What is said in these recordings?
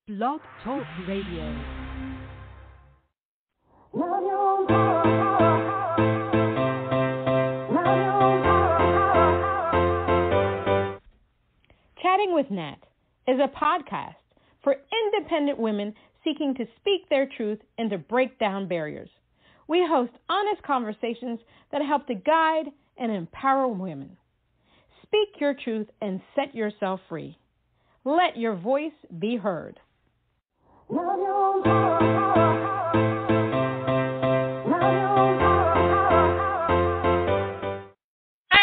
Blog Talk Radio. Chatting with Nat is a podcast for independent women seeking to speak their truth and to break down barriers. We host honest conversations that help to guide and empower women. Speak your truth and set yourself free. Let your voice be heard. Hi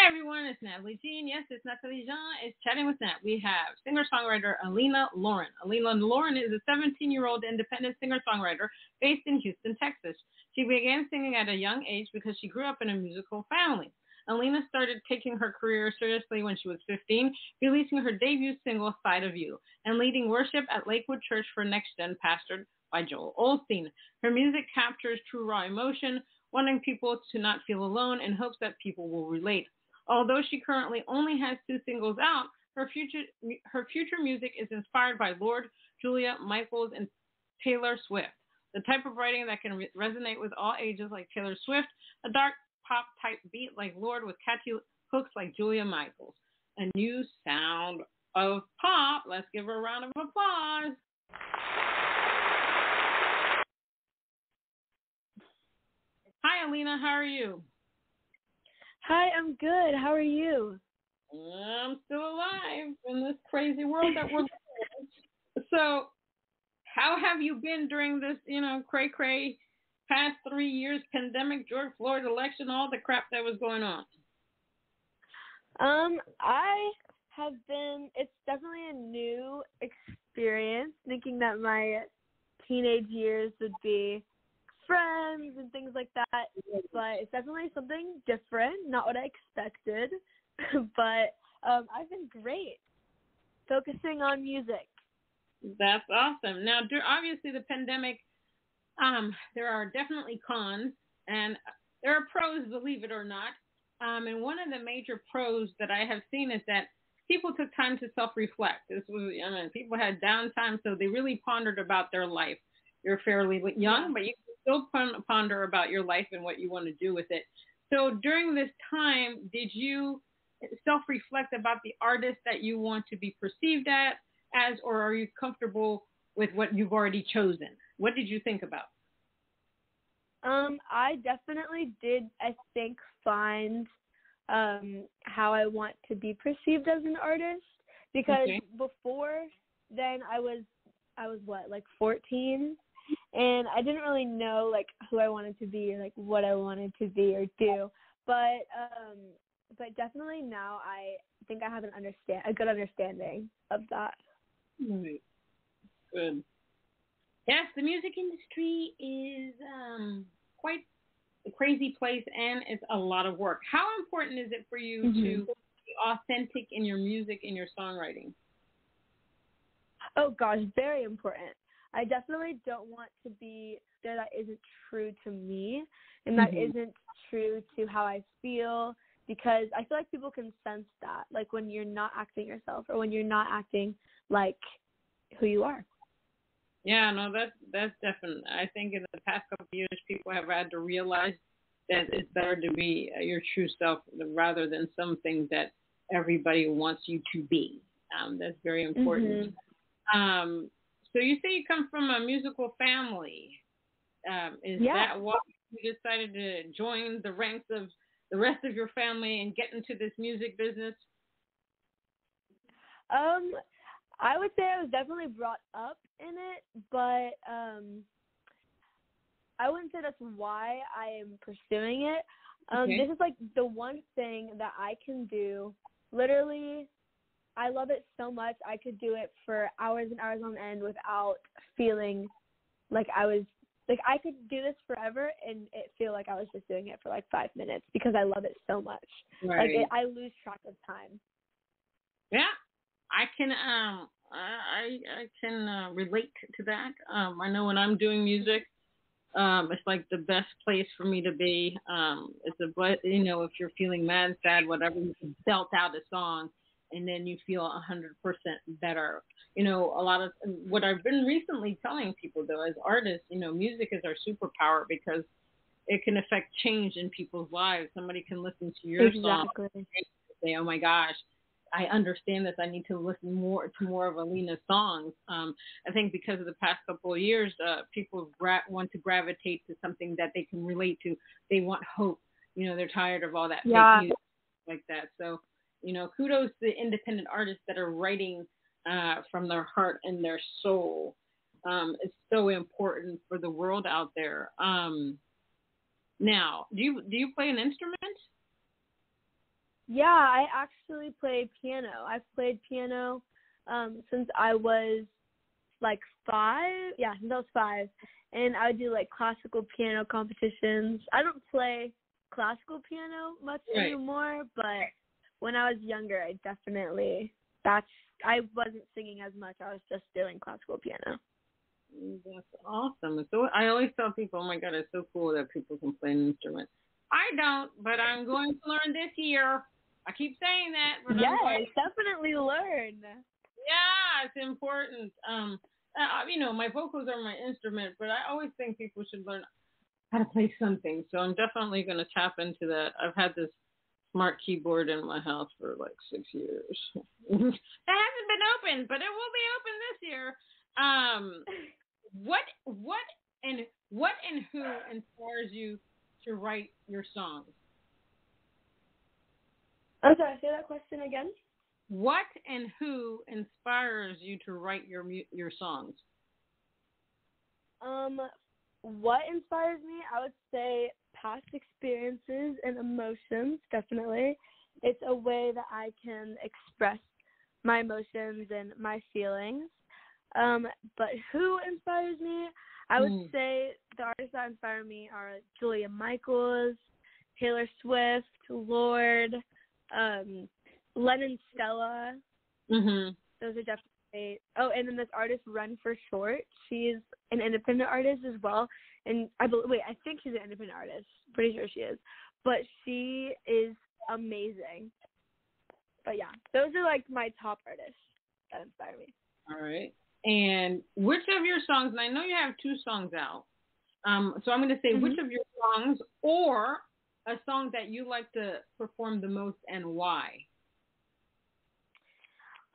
everyone, it's Natalie Jean. Yes, it's Natalie Jean. It's Chatting with Nat. We have singer-songwriter Aleena Loren. Aleena Loren is a 17-year-old independent singer-songwriter based in Houston, Texas. She began singing at a young age because she grew up in a musical family. Aleena started taking her career seriously when she was 15, releasing her debut single, Side of You, and leading worship at Lakewood Church for Nextgen, pastored by Joel Osteen. Her music captures true raw emotion, wanting people to not feel alone in hopes that people will relate. Although she currently only has 2 singles out, her future music is inspired by Lorde Julia Micheals and Taylor Swift. The type of writing that can resonate with all ages like Taylor Swift, a dark pop type beat like Lorde with catchy hooks like Julia Micheals. A new sound of pop. Let's give her a round of applause. Hi, Aleena. How are you? Hi, I'm good. How are you? I'm still alive in this crazy world that we're living in. So, how have you been during this, cray-cray past 3 years, pandemic, George Floyd election, all the crap that was going on? I have been, it's definitely a new experience, thinking that my teenage years would be friends and things like that, but it's definitely something different, not what I expected, but I've been great, focusing on music. That's awesome. Now, obviously the pandemic, there are definitely cons, and there are pros, believe it or not. And one of the major pros that I have seen is that people took time to self-reflect. People had downtime, so they really pondered about their life. You're fairly young, but you can still ponder about your life and what you want to do with it. So during this time, did you self-reflect about the artist that you want to be perceived as, or are you comfortable with what you've already chosen? What did you think about? I definitely did, I think, find how I want to be perceived as an artist, because before then I was what, like 14, and I didn't really know like who I wanted to be or like what I wanted to be or do, but definitely now I think I have a good understanding of that. Right. Good. Yes, the music industry is quite a crazy place, and it's a lot of work. How important is it for you to be authentic in your music, in your songwriting? Oh, gosh, very important. I definitely don't want to be there that isn't true to me and that isn't true to how I feel, because I feel like people can sense that, like when you're not acting yourself or when you're not acting like who you are. Yeah, no, that's definite. I think in the past couple of years, people have had to realize that it's better to be your true self rather than something that everybody wants you to be. That's very important. So you say you come from a musical family. Is that why you decided to join the ranks of the rest of your family and get into this music business? I would say I was definitely brought up in it, but I wouldn't say that's why I am pursuing it. This is like the one thing that I can do. Literally, I love it so much. I could do it for hours and hours on end without feeling like I could do this forever and it feel like I was just doing it for like 5 minutes, because I love it so much. Right. Like I lose track of time. Yeah. I can I can relate to that. I know when I'm doing music, it's like the best place for me to be. If you're feeling mad, sad, whatever, you can belt out a song, and then you feel 100% better. a lot of what I've been recently telling people, though, as artists, music is our superpower because it can affect change in people's lives. Somebody can listen to your song and say, oh my gosh, I understand this. I need to listen more to more of Aleena's songs. I think because of the past couple of years, people want to gravitate to something that they can relate to. They want hope. They're tired of all that fake news like that. So, kudos to independent artists that are writing from their heart and their soul. It's so important for the world out there. Now, do you play an instrument? Yeah, I actually play piano. I've played piano since I was like 5. Yeah, since I was 5. And I would do like classical piano competitions. I don't play classical piano much anymore, but when I was younger, I wasn't singing as much. I was just doing classical piano. That's awesome. So I always tell people, oh my God, it's so cool that people can play an instrument. I don't, but I'm going to learn this year. I keep saying that. But definitely learn. Yeah, it's important. My vocals are my instrument, but I always think people should learn how to play something. So I'm definitely going to tap into that. I've had this smart keyboard in my house for like 6 years. It hasn't been opened, but it will be open this year. What and who inspires you to write your songs? I'm sorry, say that question again. What and who inspires you to write your songs? What inspires me? I would say past experiences and emotions, definitely. It's a way that I can express my emotions and my feelings. But who inspires me? I would say the artists that inspire me are Julia Micheals, Taylor Swift, Lorde, Lennon Stella. Those are definitely. Oh, and then this artist Run for Short. She's an independent artist as well, and I think she's an independent artist. Pretty sure she is, but she is amazing. But yeah, those are like my top artists that inspire me. All right. And which of your songs? And I know you have 2 songs out. So I'm going to say which of your songs, or a song that you like to perform the most, and why?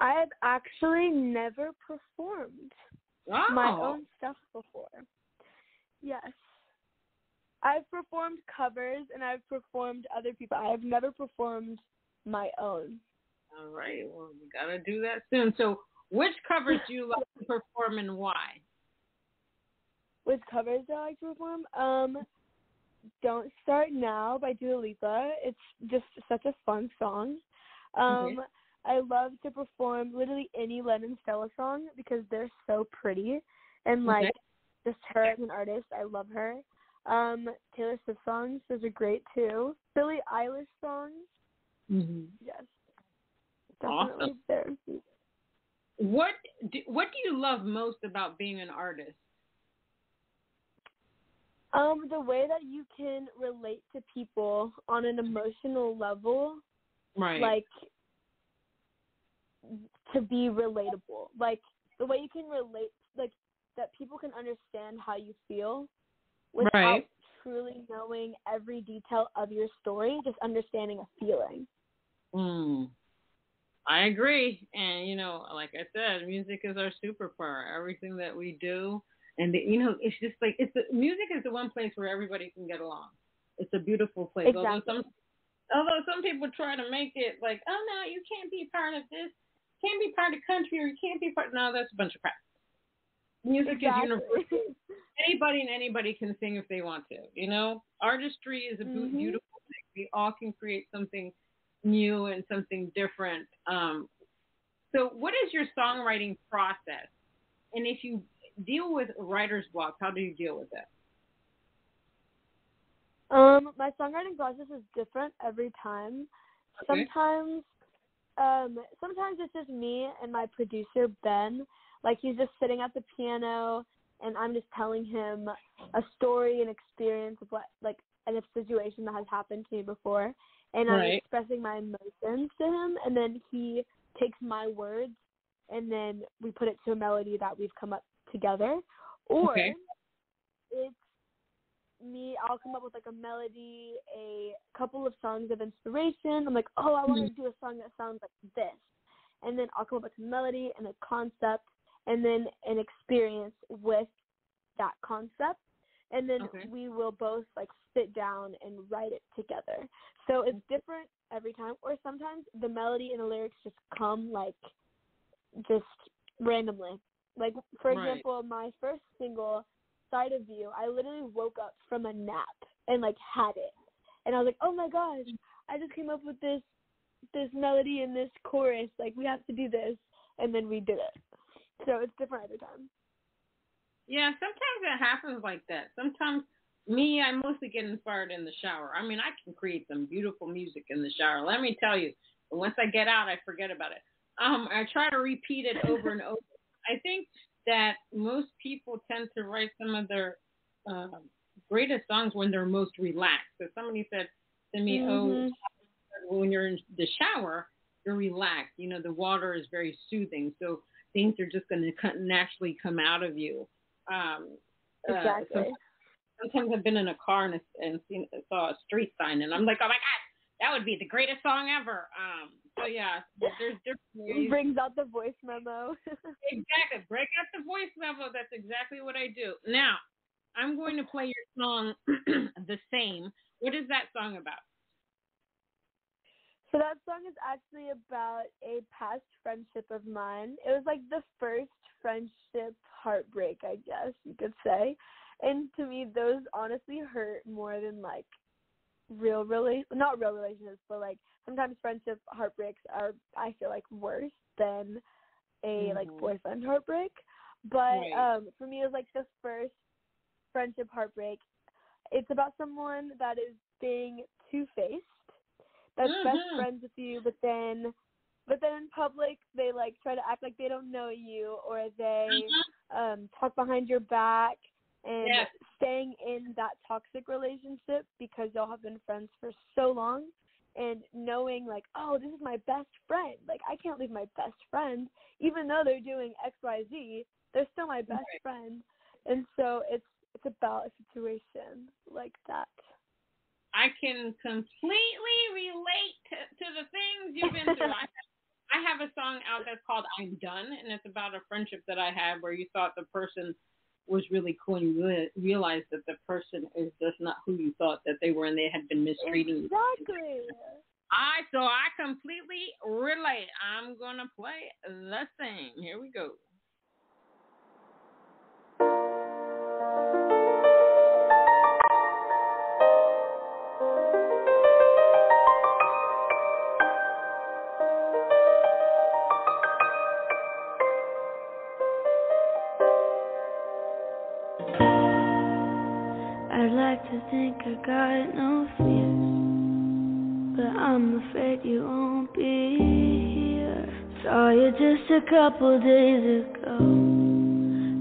I've actually never performed my own stuff before. Yes. I've performed covers and I've performed other people. I have never performed my own. All right. Well, we got to do that soon. So which covers do you like to perform and why? Which covers do I like to perform? Don't Start Now by Dua Lipa. It's just such a fun song. I love to perform literally any Lennon Stella song because they're so pretty. And, just her as an artist, I love her. Taylor Swift songs, those are great, too. Billie Eilish songs. Yes. Definitely there. What do you love most about being an artist? The way that you can relate to people on an emotional level. Right. Like, to be relatable. Like, the way you can relate, like, that people can understand how you feel without truly knowing every detail of your story, just understanding a feeling. I agree. And, like I said, music is our superpower. Everything that we do. And, it's just like, music is the one place where everybody can get along. It's a beautiful place. Exactly. Although some people try to make it like, oh, no, you can't be part of this. Can't be part of country, or you can't be part. No, that's a bunch of crap. Music is universal. Anybody can sing if they want to. Artistry is a beautiful thing. We all can create something new and something different. So, what is your songwriting process? And if you deal with writer's block, how do you deal with it? My songwriting process is different every time. Okay. Sometimes it's just me and my producer, Ben. Like, he's just sitting at the piano, and I'm just telling him a story and experience of and a situation that has happened to me before. And I'm expressing my emotions to him, and then he takes my words and then we put it to a melody that we've come up together. Or it's me, I'll come up with like a melody, a couple of songs of inspiration. I'm like, oh, I want to do a song that sounds like this. And then I'll come up with a melody and a concept and then an experience with that concept. And then we will both like sit down and write it together. So it's different every time. Or sometimes the melody and the lyrics just come like just randomly. Like, for example, my first single, Side of You, I literally woke up from a nap and like had it. And I was like, oh my gosh, I just came up with this melody and this chorus. Like, we have to do this. And then we did it. So it's different every time. Yeah, sometimes it happens like that. Sometimes I mostly get inspired in the shower. I mean, I can create some beautiful music in the shower. Let me tell you. But once I get out, I forget about it. I try to repeat it over and over. I think that most people tend to write some of their greatest songs when they're most relaxed. So somebody said to me, when you're in the shower, you're relaxed. You know, the water is very soothing. So things are just going to naturally come out of you. Exactly. Sometimes I've been in a car and saw a street sign, and I'm like, oh, my God, that would be the greatest song ever. So, yeah, there's different ways. Brings out the voice memo. Exactly. Break out the voice memo. That's exactly what I do. Now, I'm going to play your song, The Same. What is that song about? So that song is actually about a past friendship of mine. It was like the first friendship heartbreak, I guess you could say. And to me, those honestly hurt more than like not real relationships, but like sometimes friendship heartbreaks are, I feel like, worse than a like boyfriend heartbreak. But for me, it was like the first friendship heartbreak. It's about someone that is being two-faced, that's best friends with you, but then in public they like try to act like they don't know you, or they talk behind your back. And staying in that toxic relationship because y'all have been friends for so long, and knowing like, oh, this is my best friend. Like, I can't leave my best friend. Even though they're doing X, Y, Z, they're still my best friend. And so it's about a situation like that. I can completely relate to the things you've been through. I have a song out that's called I'm Done, and it's about a friendship that I had where you thought the person was really cool, and you realized that the person is just not who you thought that they were, and they had been mistreating you. Exactly. So I completely relate. I'm going to play The Same. Here we go. I'd like to think I got no fears, but I'm afraid you won't be here. Saw you just a couple days ago,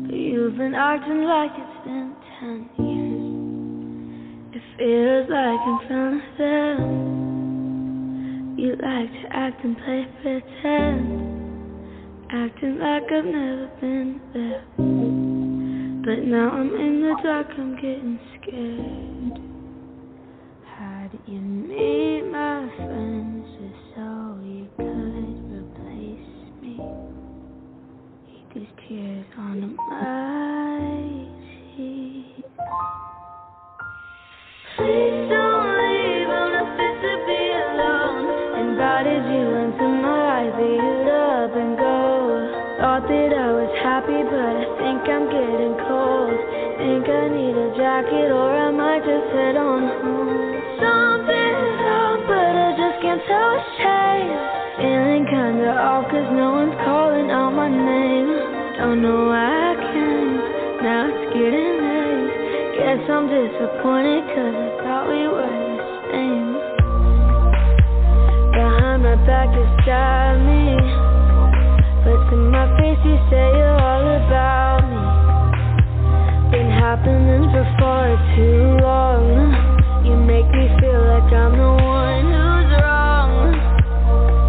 but you've been acting like it's been 10 years. It feels like in front of them, you like to act and play pretend, acting like I've never been there. But now I'm in the dark, I'm getting scared. How did you meet my friends just so you could replace me? Eat these tears on my cheek. Please don't leave, I'm not fit to be alone. Invited you into my life, but you'd up and go. Thought that I was happy, but I think I'm getting cold. Think I need a jacket, or I might just head on home. Something's up, but I just can't tell what's changed. Feeling kinda off, cause no one's calling out my name. Don't know why I can't, now it's getting late. Guess I'm disappointed, cause I thought we were the same. Behind my back you stab me, but to my face you say you're all about me. Been happening for far too long. You make me feel like I'm the one who's wrong.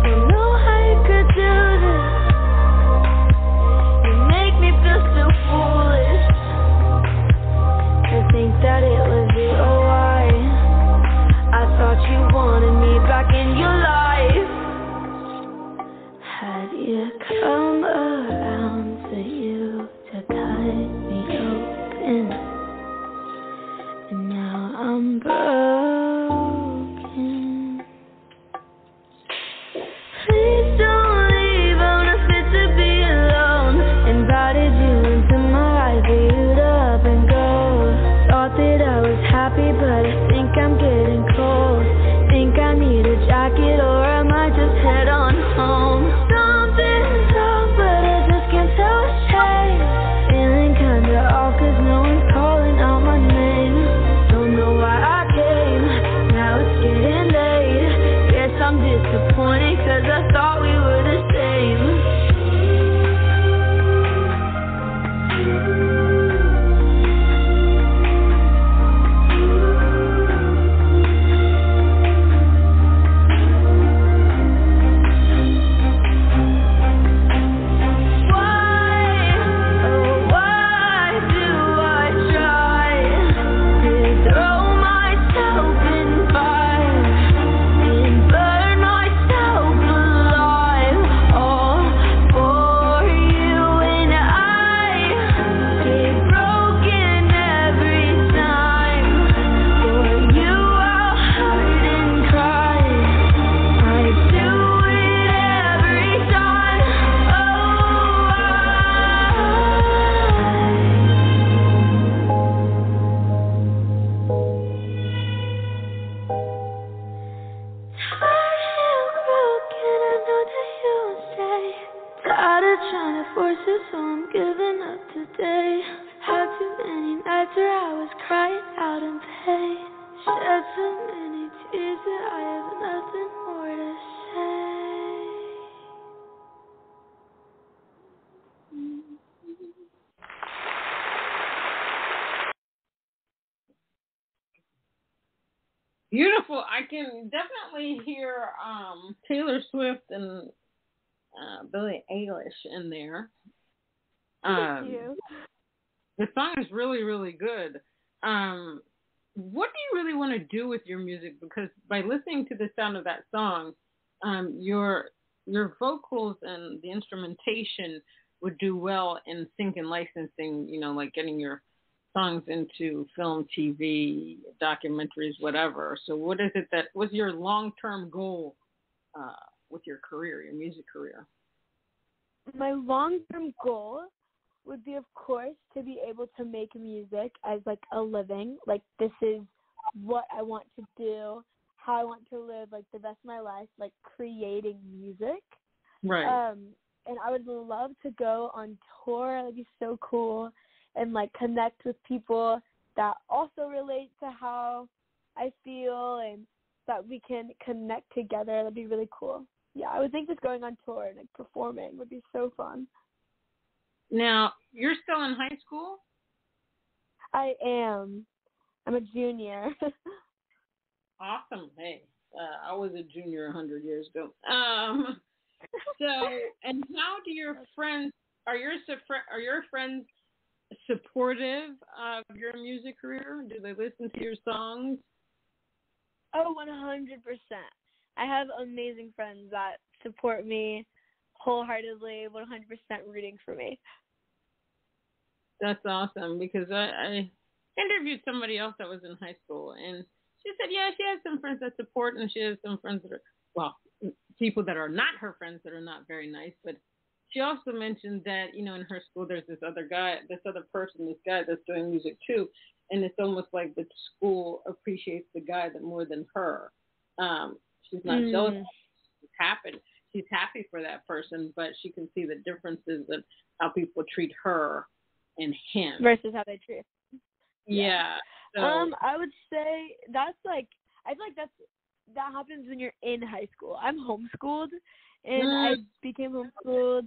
Don't know how you could do this. pack it or I might just head on home. Something's up, but I just can't tell a shame. Feeling kinda off 'cause no one's calling out my name. Don't know why I came, now it's getting late. Guess I'm disappointed 'cause I thought we were the same. Beautiful. I can definitely hear Taylor Swift and Billie Eilish in there. Thank you. The song is really, really good. What do you really want to do with your music? Because by listening to the sound of that song, your vocals and the instrumentation would do well in sync and licensing, you know, like getting your songs into film, TV, documentaries, whatever. So what is it that was your long-term goal with your career, your music career? My long-term goal would be, of course, to be able to make music as like a living. Like, this is what I want to do, how I want to live like the rest of my life, like creating music. Right. And I would love to go on tour. That'd be so cool. And like connect with people that also relate to how I feel, and that we can connect together. That'd be really cool. Yeah, I would think just going on tour and like performing would be so fun. Now, you're still in high school? I am. I'm a junior. Awesome. Hey, I was a junior 100 years ago. So, and how do your friends, are your friends supportive of your music career? Do they listen to your songs? Oh, 100%. I have amazing friends that support me wholeheartedly, 100% rooting for me. That's awesome, because I interviewed somebody else that was in high school, and she said, yeah, she has some friends that support, and she has some friends that are, well, people that are not her friends that are not very nice, but she also mentioned that, you know, in her school there's this other guy, this guy that's doing music too, and it's almost like the school appreciates the guy that more than her. She's not jealous. She's happy for that person, but she can see the differences in how people treat her and him versus how they treat. Yeah. So, I would say that's like, I feel like that happens when you're in high school. I'm homeschooled, and I became homeschooled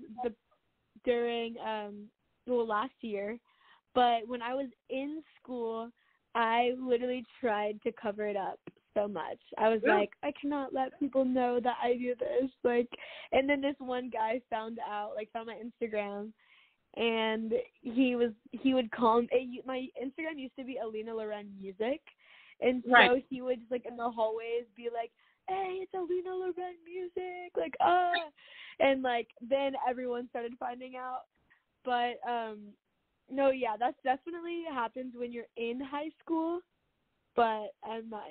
during last year. But when I was in school, I literally tried to cover it up so much. I was like, I cannot let people know that I do this. Like, and then this one guy found my Instagram, and he would call me. My Instagram used to be Aleena Loren Music, and so he would just, like, in the hallways be like, hey, it's Aleena Loren Music, like, and like then everyone started finding out. But no, yeah, that's definitely happens when you're in high school, but I'm not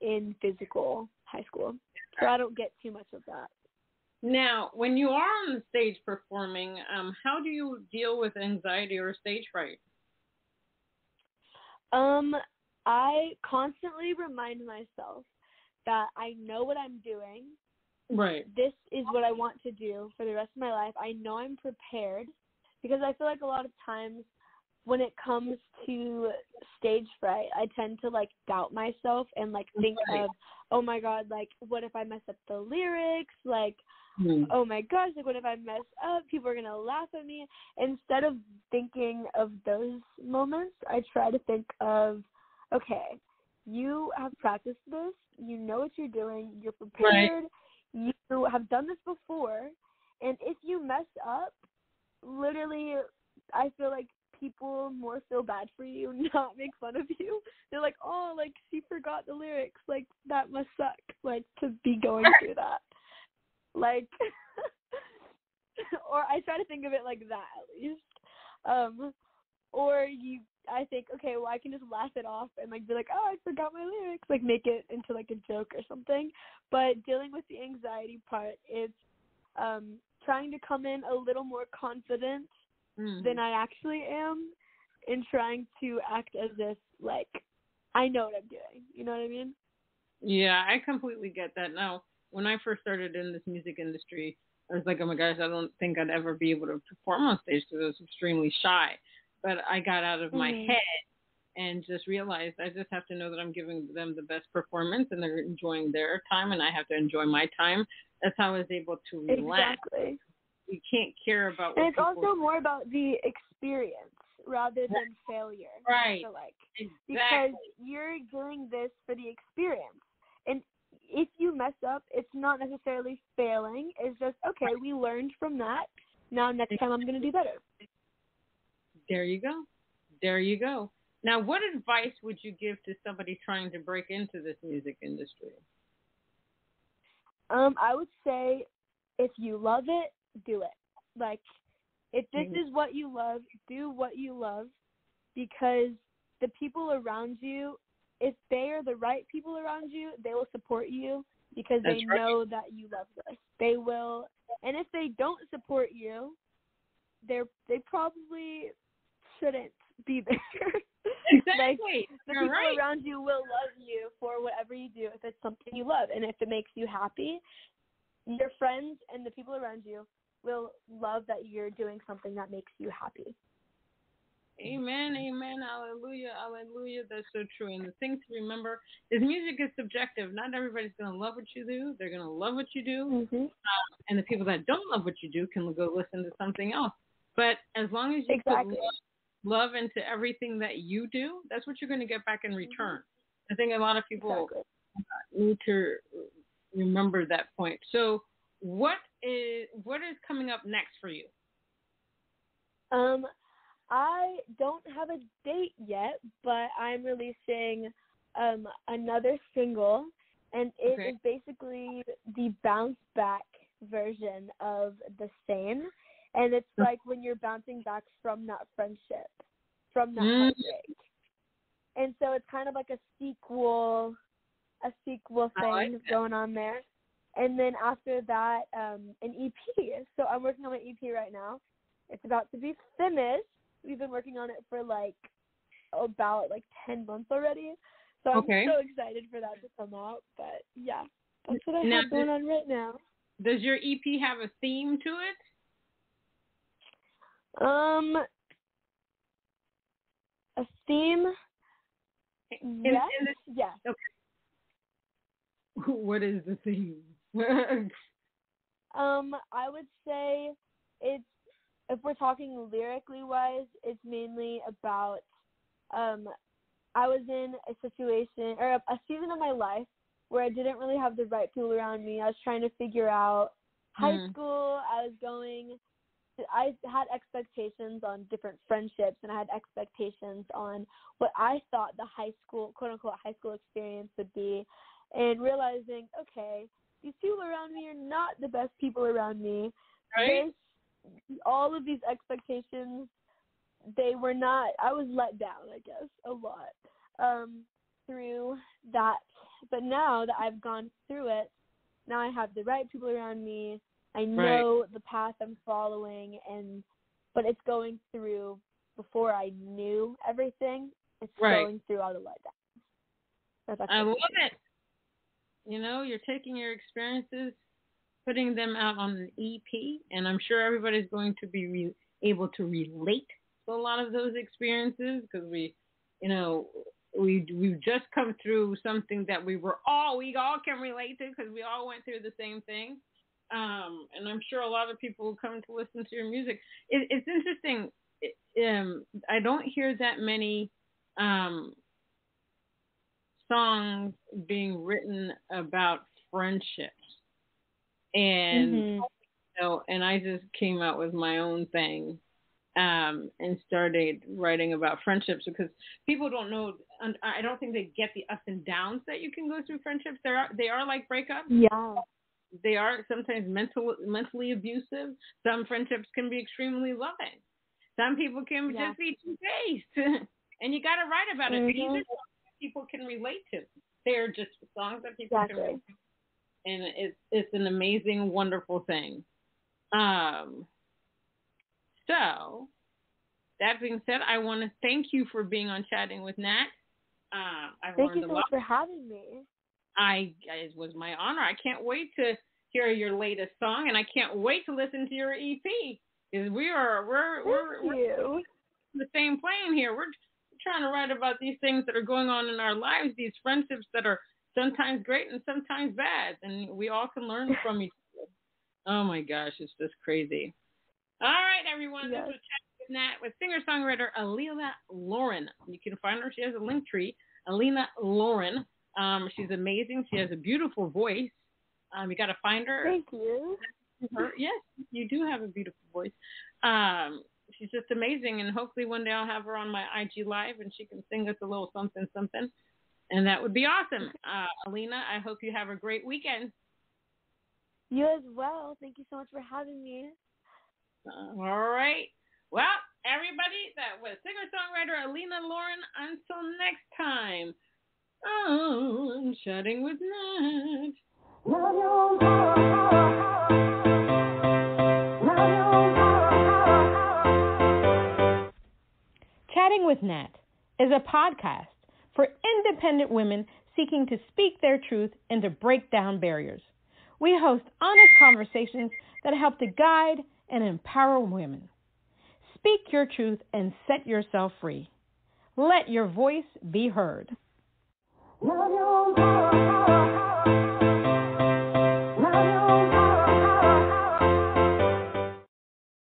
in physical high school, so I don't get too much of that. Now, when you are on the stage performing, how do you deal with anxiety or stage fright? I constantly remind myself that I know what I'm doing. Right. This is what I want to do for the rest of my life. I know I'm prepared, because I feel like a lot of times when it comes to stage fright, I tend to, like, doubt myself and, like, think of, oh, my God, like, what if I mess up the lyrics? Like, oh, my gosh, like, what if I mess up? People are going to laugh at me. Instead of thinking of those moments, I try to think of, okay, you have practiced this. You know what you're doing. You're prepared. Right. You have done this before. And if you mess up, literally, I feel like people more feel bad for you, not make fun of you. They're like, oh, like, she forgot the lyrics. Like, that must suck, like, to be going through that. Like, or I try to think of it like that, at least. Or I think, okay, well, I can just laugh it off and, like, be like, oh, I forgot my lyrics. Like, make it into, like, a joke or something. But dealing with the anxiety part, it's trying to come in a little more confident than I actually am, and trying to act as if, like, I know what I'm doing. You know what I mean? Yeah, I completely get that. Now, when I first started in this music industry, I was like, oh my gosh, I don't think I'd ever be able to perform on stage because I was extremely shy. But I got out of my head and just realized I just have to know that I'm giving them the best performance and they're enjoying their time and I have to enjoy my time. That's how I was able to relax. Exactly. You can't care about what and it's also more about the experience rather than failure. Right. So, like, exactly. Because you're doing this for the experience. And if you mess up, it's not necessarily failing. It's just, okay, we learned from that. Now next time I'm going to do better. There you go. There you go. Now, what advice would you give to somebody trying to break into this music industry? I would say if you love it, do it. Like, if this is what you love, do what you love, because the people around you, if they are the right people around you, they will support you because they know that you love this. They will. And if they don't support you, they probably shouldn't be there. Exactly. Like, the people around you will love you for whatever you do if it's something you love. And if it makes you happy, your friends and the people around you will love that you're doing something that makes you happy. Amen, amen, hallelujah, hallelujah. That's so true. And the thing to remember is music is subjective. Not everybody's going to love what you do. They're going to love what you do. And the people that don't love what you do can go listen to something else. But as long as you put love into everything that you do, that's what you're going to get back in return. I think a lot of people need to remember that point. So what is coming up next for you? I don't have a date yet, but I'm releasing another single, and it is basically the bounce back version of The Same. And it's like when you're bouncing back from that friendship, from that heartbreak. And so it's kind of like a sequel thing going on there. And then after that, an EP. So I'm working on my EP right now. It's about to be finished. We've been working on it for about 10 months already. So I'm so excited for that to come out. But yeah, that's what I have going on right now. Does your EP have a theme to it? A theme? Yes. Yes. Okay. What is the theme? I would say it's, if we're talking lyrically wise, it's mainly about, I was in a situation or a season of my life where I didn't really have the right people around me. I was trying to figure out high school. I had expectations on different friendships, and I had expectations on what I thought the high school, quote unquote, high school experience would be, and realizing, okay, these people around me are not the best people around me. Right. All of these expectations, they were not, I was let down, I guess, a lot through that. But now that I've gone through it, now I have the right people around me. I know the path I'm following, but it's going through, before I knew everything, it's going through all the letdowns. I love it. you're taking your experiences, putting them out on an EP, and I'm sure everybody's going to be able to relate to a lot of those experiences because we've just come through something that we all can relate to because we all went through the same thing. And I'm sure a lot of people will come to listen to your music. It's interesting. I don't hear that many songs being written about friendships. And and I just came out with my own thing and started writing about friendships because people don't know. I don't think they get the ups and downs that you can go through friendships. They are like breakups. Yeah. They are sometimes mentally abusive. Some friendships can be extremely loving. Some people can just be two-faced. And you got to write about it. These are songs that people can relate to. They're just songs that people can relate to. And it's an amazing, wonderful thing. So, that being said, I want to thank you for being on Chatting with Nat. Thank you so much for having me. It was my honor. I can't wait to hear your latest song, and I can't wait to listen to your EP. Because we're the same plane here. We're trying to write about these things that are going on in our lives, these friendships that are sometimes great and sometimes bad, and we all can learn from each other. Oh my gosh, it's just crazy. All right, everyone, this was Chatting with Nat with singer-songwriter Aleena Loren. You can find her. She has a link tree, Aleena Loren. She's amazing. She has a beautiful voice. You got to find her. Thank you. Yes, you do have a beautiful voice. She's just amazing, and hopefully one day I'll have her on my IG Live, and she can sing us a little something, something. And that would be awesome. Aleena, I hope you have a great weekend. You as well. Thank you so much for having me. All right. Well, everybody, that was singer-songwriter Aleena Loren. Until next time, I'm Chatting with Nat. Chatting with Nat is a podcast for independent women seeking to speak their truth and to break down barriers. We host honest conversations that help to guide and empower women. Speak your truth and set yourself free. Let your voice be heard.